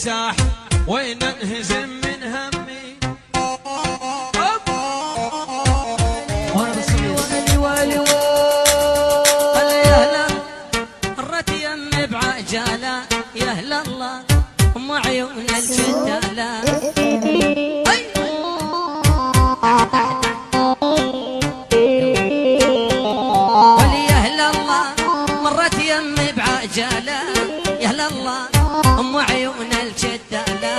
تمساح وين انهزم من همي. بعجالة يا أهل الله أم عيون الجدالة. ولي يا أهل الله مرت يمي بعجالة يا أهل الله أم عيون الجدالة.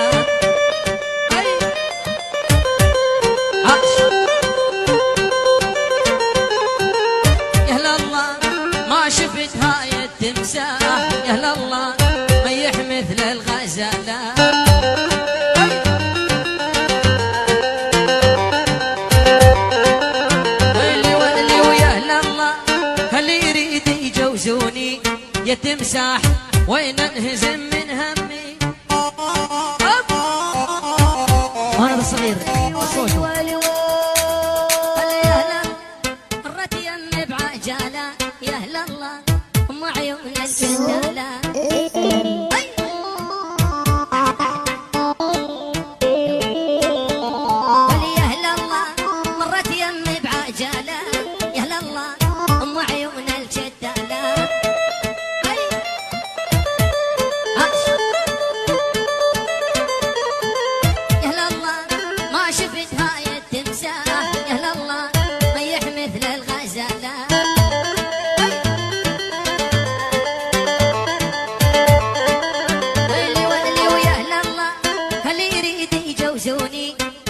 يا أهل الله ما شفت هاي التمساح يا أهل الله ميح مثل الغزالة. ويلي ويلي ويا أهل الله اللي يريد يجوزوني يا تمساح وين انهزم من همي. وانا بالصغير صوته مرت يمي بعجالة يا أهل الله أم عيون الجدالة. ولي يا أهل الله مرت يمي بعجالة يا أهل الله أم عيون الجدالة. يا أهل الله ما شفت هاي التمساح يا أهل الله ميح مثل الغزالة.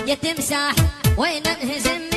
يا تمساح وين انهزم